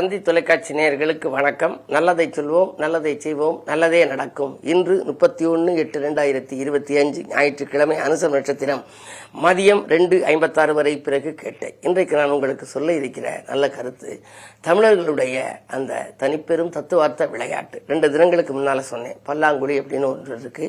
தந்தி தொலைக்காட்சி நேயர்களுக்கு வணக்கம். நல்லதை சொல்வோம், நல்லதை செய்வோம், நல்லதே நடக்கும். இன்று 31/8/2025 ஞாயிற்றுக்கிழமை அனுசம் நட்சத்திரம் மதியம் 2:56 வரை பிறகு கேட்டேன். இன்றைக்கு நான் உங்களுக்கு சொல்ல இருக்கிற நல்ல கருத்து, தமிழர்களுடைய அந்த தனிப்பெரும் தத்துவார்த்த விளையாட்டு. 2 தினங்களுக்கு முன்னால சொன்னேன். பல்லாங்குழி அப்படின்னு ஒன்று இருக்கு,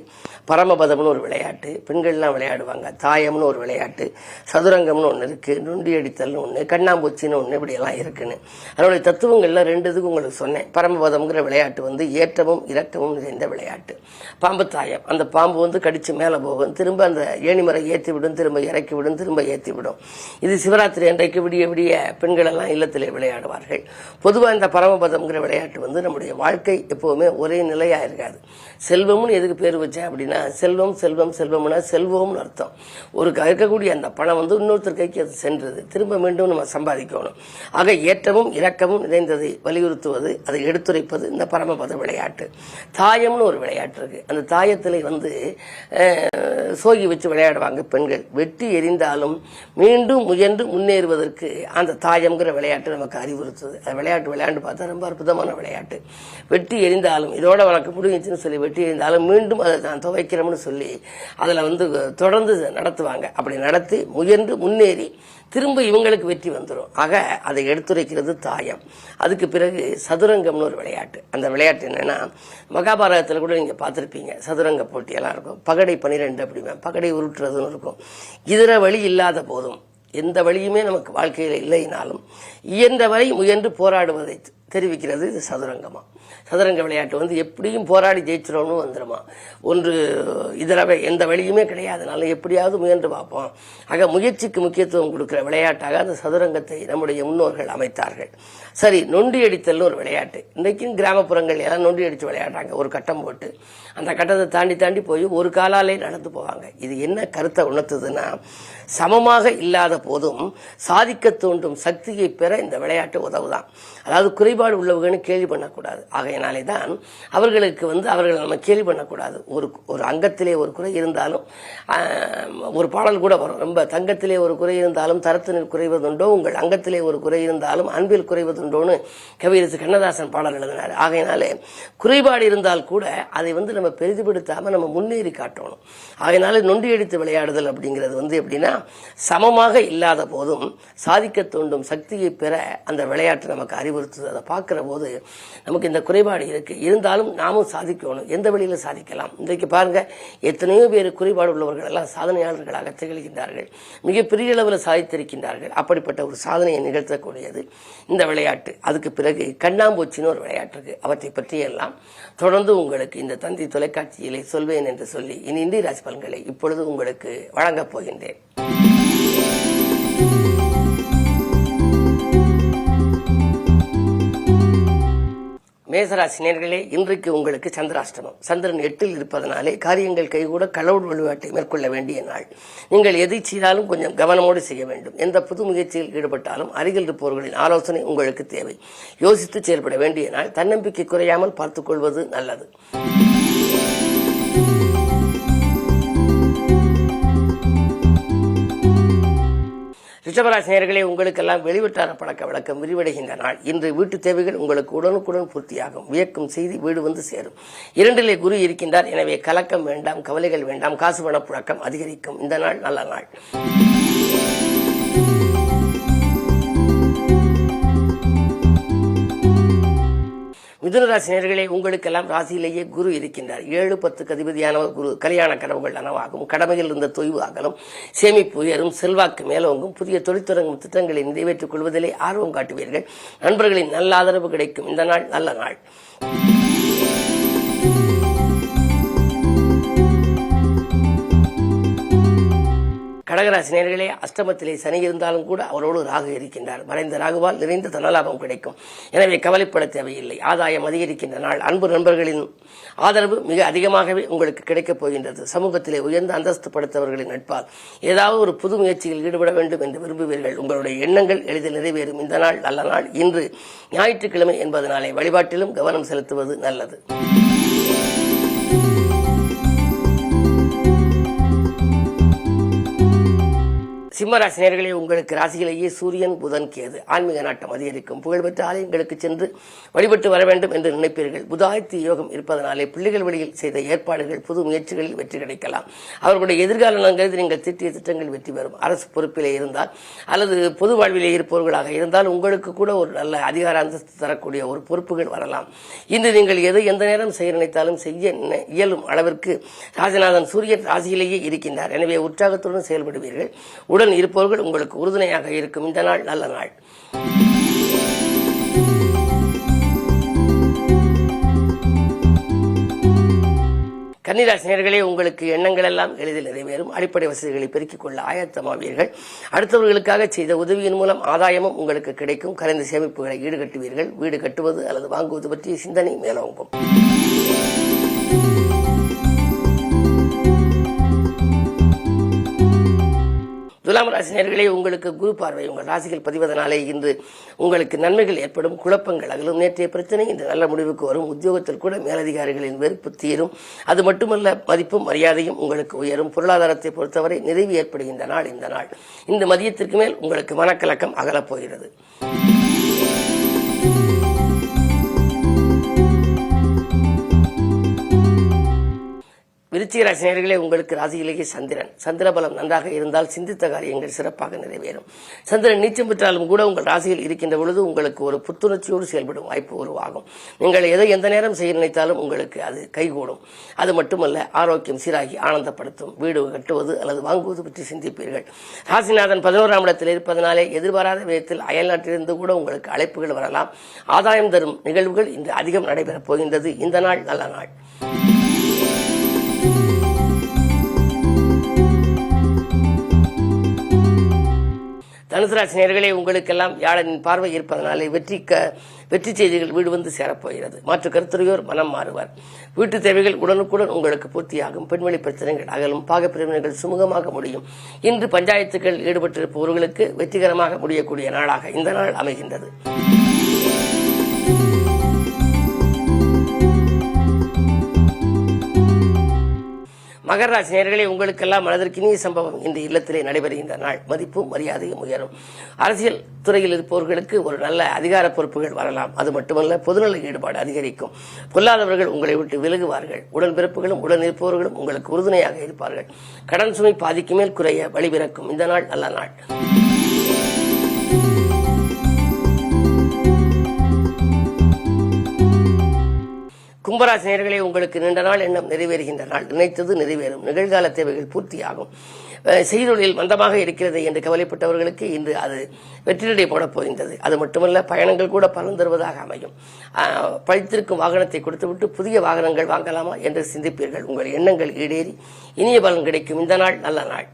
பரமபதம்னு ஒரு விளையாட்டு, பெண்கள்லாம் விளையாடுவாங்க, தாயம்னு ஒரு விளையாட்டு, சதுரங்கம்னு ஒன்று இருக்கு, நொண்டி அடித்தல்னு ஒன்று, கண்ணாம்பூச்சின்னு ஒன்று, இப்படியெல்லாம் இருக்குன்னு அதனுடைய தத்துவங்கள்ல 2 இதுக்கு உங்களுக்கு சொன்னேன். பரமபதம்ங்கிற விளையாட்டு ஏற்றமும் இறக்கமும் நிறைந்த விளையாட்டு. பாம்பு தாயம், அந்த பாம்பு கடிச்சு மேலே போகும், திரும்ப அந்த ஏணிமரை ஏற்றி விடும், திரும்ப இறக்கி விடும், திரும்ப ஏற்றி விடும். இது சிவராத்திரி அன்றைக்கு விடிய விடிய பெண்கள் எல்லாம் இல்லத்திலே விளையாடுவார்கள். பொதுவாக இந்த பரமபதம்ங்கிற விளையாட்டு நம்முடைய வாழ்க்கை எப்பவுமே ஒரே நிலையா இருக்காது. செல்வம்னு எதுக்கு பேர் வச்சேன் அப்படின்னா, செல்வம் செல்வம் செல்வம்னா செல்வம்னு அர்த்தம். ஒரு இருக்கக்கூடிய அந்த பணம் இன்னொருத்தர் கைக்கு அது சென்றது, திரும்ப மீண்டும் நம்ம சம்பாதிக்கணும். ஆக ஏற்றமும் இறக்கமும் நிறைந்ததை வலியுறுத்துவது, அதை எடுத்துரைப்பது இந்த பரமபத விளையாட்டு. தாயம்னு ஒரு விளையாட்டு இருக்கு. அந்த தாயத்திலே சோகி வச்சு விளையாடுவாங்க பெண்கள். வெட்டி எறிந்தாலும் மீண்டும் முயன்று முன்னேறுவதற்கு அந்த தாயம்ங்கிற விளையாட்டு நமக்கு அறிவுறுத்துது. அந்த விளையாட்டு விளையாண்டு பார்த்தா ரொம்ப அற்புதமான விளையாட்டு. வெட்டி எறிந்தாலும் இதோட உனக்கு முடிஞ்சுன்னு சொல்லி வெட்டி எறிந்தாலும் மீண்டும் அதை நான் துவைக்கிறோம்னு சொல்லி அதில் தொடர்ந்து நடத்துவாங்க. அப்படி நடத்தி முயன்று முன்னேறி திரும்ப இவங்களுக்கு வெற்றி வந்துடும். ஆக அதை எடுத்துரைக்கிறது தாயம். அதுக்கு பிறகு சதுரங்கம்னு ஒரு விளையாட்டு. அந்த விளையாட்டு என்னன்னா, மகாபாரதத்தில் கூட நீங்க பார்த்திருப்பீங்க, சதுரங்க போட்டியெல்லாம் இருக்கும். பகடை 12 அப்படிமே பகடை உருட்டுறதுன்னு இருக்கும். இதர வழி இல்லாத போதும், எந்த வழியுமே நமக்கு வாழ்க்கையில் இல்லைனாலும் இயன்ற வரை முயன்று போராடுவதை தெரிவிக்கிறது இது சதுரங்கமா. சதுரங்க விளையாட்டு எப்படியும் போராடி ஜெயிச்சிடணும்னு வந்துருமா. ஒன்று இதரவை எந்த வழியுமே கிடையாதுனால எப்படியாவது முயன்று பார்ப்போம். ஆக முயற்சிக்கு முக்கியத்துவம் கொடுக்கிற விளையாட்டாக அந்த சதுரங்கத்தை நம்முடைய முன்னோர்கள் அமைத்தார்கள். சரி, நொண்டி அடித்தல்னு ஒரு விளையாட்டு. இன்றைக்கும் கிராமப்புறங்கள் எல்லாம் நொண்டி அடித்து விளையாடுறாங்க. ஒரு கட்டம் போட்டு அந்த கட்டத்தை தாண்டி தாண்டி போய் ஒரு காலாலே நடந்து போவாங்க. இது என்ன கருத்தை உணர்த்துதுன்னா, சமமாக இல்லாத போதும் சாதிக்க தோன்றும் சக்தியை பெற இந்த விளையாட்டு உதவுதான். அதாவது குறைபாடு உள்ளவங்கன்னு கேள்வி பண்ணக்கூடாது. ஆகையினாலே தான் அவர்களுக்கு அவர்களை நம்ம கேள்வி பண்ணக்கூடாது. ஒரு அங்கத்திலே ஒரு குறை இருந்தாலும், ஒரு பாடல் கூட வரும், ரொம்ப தங்கத்திலே ஒரு குறை இருந்தாலும் தரத்தினில் குறைவதுண்டோ, உங்கள் அங்கத்திலே ஒரு குறை இருந்தாலும் அன்பில் குறைவதுண்டோன்னு கவியரசு கண்ணதாசன் பாடல் எழுதினார். ஆகையினாலே குறைபாடு இருந்தால் கூட அதை நம்ம பெரிதுபடுத்தாம நம்ம முன்னேறி காட்டணும். ஆகையினால நொண்டி அடித்து விளையாடுதல் அப்படிங்கிறது எப்படின்னா, சமமாக இல்லாத போதும் சாதிக்க தோண்டும் சக்தியை பெற அந்த விளையாட்டு நமக்கு அறிவுறுத்துது. அதை பார்க்கிற போது நமக்கு இந்த குறைபாடு இருக்கு, இருந்தாலும் நாமும் சாதிக்கணும். எந்த வழியில சாதிக்கலாம்? இன்றைக்கு பாருங்க, எத்தனையோ பேர் குறைபாடு உள்ளவர்கள் எல்லாம் சாதனையாளர்களாக திகழ்கின்றார்கள், மிகப்பெரிய அளவில் சாதித்திருக்கின்றார்கள். அப்படிப்பட்ட ஒரு சாதனையை நிகழ்த்தக்கூடியது இந்த விளையாட்டு. அதுக்கு பிறகு கண்ணாம்பூச்சின்னு ஒரு விளையாட்டு இருக்கு. அவற்றை பற்றியெல்லாம் தொடர்ந்து உங்களுக்கு இந்த தந்தி தொலைக்காட்சியிலே சொல்வேன் என்று சொல்லி இனி இந்திய ராசி பலன்களை இப்பொழுது உங்களுக்கு வழங்கப் போகின்றேன். மேசராசி நேயர்களே, இன்றைக்கு உங்களுக்கு சந்திராஷ்டமம். சந்திரன் 8ல் இருப்பதனாலே காரியங்கள் கைகூட கடவுள் வழிபாட்டை மேற்கொள்ள வேண்டிய நாள். நீங்கள் எதை செய்தாலும் கொஞ்சம் கவனமோடு செய்ய வேண்டும். எந்த புது முயற்சியில் ஈடுபட்டாலும் அருகில் இருப்பவர்களின் ஆலோசனை உங்களுக்கு தேவை. யோசித்து செயல்பட வேண்டிய நாள். தன்னம்பிக்கை குறையாமல் பார்த்துக் கொள்வது நல்லது. ரிஷபராசி நேயர்களே, உங்களுக்கெல்லாம் வெளிவட்டார பழக்க வழக்கம் விரிவடைகின்ற நாள். இன்று வீட்டு தேவைகள் உங்களுக்கு உடனுக்குடன் பூர்த்தியாகும். வியக்கும் செய்தி வீடு சேரும். 2லே குரு இருக்கின்றார். எனவே கலக்கம் வேண்டாம், கவலைகள் வேண்டாம். காசு பண புழக்கம் அதிகரிக்கும். இந்த நாள் நல்ல நாள். மிதுனராசி நேயர்களே, உங்களுக்கெல்லாம் ராசியிலேயே குரு இருக்கின்றார். 7-10 அதிபதியான குரு கல்யாண கனவுகள் நனவாகும். கடமையில் இருந்த தொய்வு அகலும். சேமிப்பு உயரும். செல்வாக்கு மேலோங்கும். புதிய தொழிற்துறங்கும் திட்டங்களை நிறைவேற்றிக் கொள்வதிலே ஆர்வம் காட்டுவீர்கள். நண்பர்களின் நல்ல ஆதரவு கிடைக்கும். இந்த நாள் நல்ல நாள். கடகராசி நேயர்களே, அஷ்டமத்திலே சனி இருந்தாலும் கூட அவரோடு ராகு இருக்கின்றார். மறைந்த ராகுவால் நிறைந்த தனலாபம் கிடைக்கும். எனவே கவலைப்பட தேவையில்லை. ஆதாயம் அதிகரிக்கின்ற நாள். அன்பு நண்பர்களின் ஆதரவு மிக அதிகமாகவே உங்களுக்கு கிடைக்கப் போகின்றது. சமூகத்திலே உயர்ந்த அந்தஸ்து படுத்தவர்களின் நட்பால் ஏதாவது ஒரு புது முயற்சியில் ஈடுபட வேண்டும் என்று விரும்புவீர்கள். உங்களுடைய எண்ணங்கள் எளிதில் நிறைவேறும். இந்த நாள் நல்ல நாள். இன்று ஞாயிற்றுக்கிழமை என்பதனாலே வழிபாட்டிலும் கவனம் செலுத்துவது நல்லது. சிம்மராசி நேயர்களே, உங்களுக்கு ராசியிலேயே சூரியன் புதன் கேது ஆன்மீக நாட்டம் அதிகரிக்கும். புகழ்பெற்ற ஆலயங்களுக்கு சென்று வழிபட்டு வர வேண்டும் என்று நினைப்பீர்கள். புதாயத்து யோகம் இருப்பதனாலே பிள்ளைகள் வழியில் செய்த ஏற்பாடுகள் புது முயற்சிகளில் வெற்றி கிடைக்கலாம். அவர்களுடைய எதிர்கால நலன்கிறது நீங்கள் தீட்டிய திட்டங்கள் வெற்றி பெறும். அரசு பொறுப்பிலே இருந்தால் அல்லது பொது வாழ்விலே இருப்பவர்களாக இருந்தால் உங்களுக்கு கூட ஒரு நல்ல அதிகார அந்தஸ்து தரக்கூடிய ஒரு பொறுப்புகள் வரலாம். இன்று நீங்கள் எந்த நேரம் செய்ய நினைத்தாலும் செய்ய இயலும் அளவிற்கு ராஜநாதன் சூரியன் ராசியிலேயே இருக்கின்றார். எனவே உற்சாகத்துடன் செயல்படுவீர்கள். உடன் இருப்பவர்கள் உங்களுக்கு உறுதுணையாக இருக்கும். இந்த நாள் நல்ல நாள். கன்னிராசி நேயர்களே, உங்களுக்கு எண்ணங்கள் எல்லாம் எளிதில் நிறைவேறும். அடிப்படை வசதிகளை பெருக்கிக் கொள்ள ஆயத்தமாவீர்கள். அடுத்தவர்களுக்காக செய்த உதவியின் மூலம் ஆதாயமும் உங்களுக்கு கிடைக்கும். கரைந்த சேமிப்புகளை ஈடுகட்டுவீர்கள். வீடு கட்டுவது அல்லது வாங்குவது பற்றிய சிந்தனை மேலோங்கும். துலாம் ராசி நேயர்களே, உங்களுக்கு குரு பார்வை உங்கள் ராசிகள் பதிவதனாலே இன்று உங்களுக்கு நன்மைகள் ஏற்படும். குழப்பங்கள் அகலும். நேற்றைய பிரச்சனை இன்று நல்ல முடிவுக்கு வரும். உத்தியோகத்தில் கூட மேலதிகாரிகளின் வெறுப்பு தீரும். அது மட்டுமல்ல, மதிப்பும் மரியாதையும் உங்களுக்கு உயரும். பொருளாதாரத்தை பொறுத்தவரை நிறைவு ஏற்படுகின்ற நாள் இந்த நாள். இந்த மதியத்திற்கு மேல் உங்களுக்கு மனக்கலக்கம் அகலப் போகிறது. விருச்சிக ராசி நேயர்களே, உங்களுக்கு ராசியிலேயே சந்திரபலம் நன்றாக இருந்தால் சிந்தித்த காரியங்கள் சிறப்பாக நிறைவேறும். சந்திரன் நீச்சம் பெற்றாலும் கூட உங்கள் ராசியில் இருக்கின்ற பொழுது உங்களுக்கு ஒரு புத்துணர்ச்சியோடு செயல்படும் வாய்ப்பு உருவாகும். நீங்கள் எந்த நேரம் செய்ய நினைத்தாலும் உங்களுக்கு அது கைகூடும். அது மட்டுமல்ல, ஆரோக்கியம் சீராகி ஆனந்தப்படுத்தும். வீடு கட்டுவது அல்லது வாங்குவது பற்றி சிந்திப்பீர்கள். ராசிநாதன் 11ஆம் இடத்தில் இருப்பதனாலே எதிர்பாராத விதத்தில் அயல்நாட்டிலிருந்து கூட உங்களுக்கு அழைப்புகள் வரலாம். ஆதாயம் தரும் நிகழ்வுகள் இன்று அதிகம் நடைபெறப் போகின்றது. இந்த நாள் நல்ல நாள். தனுசு ராசி நேயர்களே, உங்களுக்கெல்லாம் வியாழனின் பார்வை இருப்பதனாலே வெற்றி செய்திகள் வீடு வந்து சேரப்போகிறது. மாற்று கருத்துரையோர் மனம் மாறுவார். வீட்டு தேவைகள் உடனுக்குடன் உங்களுக்கு பூர்த்தியாகும். பெண்வெளி பிரச்சனைகள் அகலும். பாகப்பிரிவினைகள் சுமூகமாக முடியும். இன்று பஞ்சாயத்துக்கள் ஈடுபட்டிருப்பவர்களுக்கு வெற்றிகரமாக முடியக்கூடிய நாளாக இந்த நாள் அமைகின்றது. மகர ராசி நேயர்களே, உங்களுக்கெல்லாம் மனதிற்கினிய சம்பவம் இந்த இல்லத்திலே நடைபெறுகின்ற நாள். மதிப்பும் மரியாதையும் உயரும். அரசியல் துறையில் இருப்பவர்களுக்கு ஒரு நல்ல அதிகார பொறுப்புகள் வரலாம். அது மட்டுமல்ல, பொதுநல ஈடுபாடு அதிகரிக்கும். பொல்லாதவர்கள் உங்களை விட்டு விலகுவார்கள். உடன்பிறப்புகளும் உடன் இருப்பவர்களும் உங்களுக்கு உறுதுணையாக இருப்பார்கள். கடன் சுமை பாதிக்கு மேல் குறைய வழிபிறக்கும். இந்த நாள் நல்ல நாள். கும்பராசி நேயர்களே, உங்களுக்கு நீண்ட நாள் எண்ணம் நிறைவேறுகின்ற நாள். நினைத்தது நிறைவேறும். நிகழ்கால தேவைகள் பூர்த்தியாகும். செய்தொழில் மந்தமாக இருக்கிறது என்று கவலைப்பட்டவர்களுக்கு இன்று அது வெற்றிநடை போடப் போகின்றது. அது மட்டுமல்ல, பயணங்கள் கூட பலன் தருவதாக அமையும். பழித்திருக்கும் வாகனத்தை கொடுத்துவிட்டு புதிய வாகனங்கள் வாங்கலாமா என்று சிந்திப்பீர்கள். உங்கள் எண்ணங்கள் ஈடேறி இனிய பலன் கிடைக்கும். இந்த நாள் நல்ல நாள்.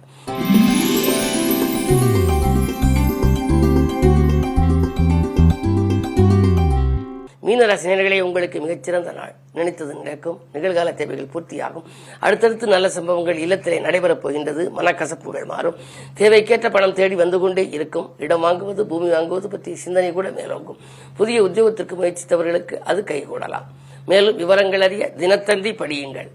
மீனராசி நேயர்களே, உங்களுக்கு மிகச்சிறந்த நாள். நினைத்தது நடக்கும். நிகழ்கால தேவைகள் பூர்த்தியாகும். அடுத்தடுத்து நல்ல சம்பவங்கள் இல்லத்திலே நடைபெறப் போகின்றது. மனக்கசப்புகள் மாறும். தேவைக்கேற்ற பணம் தேடி வந்து கொண்டே இருக்கும். இடம் வாங்குவது, பூமி வாங்குவது பற்றி சிந்தனை கூட மேலோங்கும். புதிய உத்தியோகத்திற்கு முயற்சித்தவர்களுக்கு அது கைகூடலாம். மேலும் விவரங்கள் அறிய தினத்தந்தி படியுங்கள்.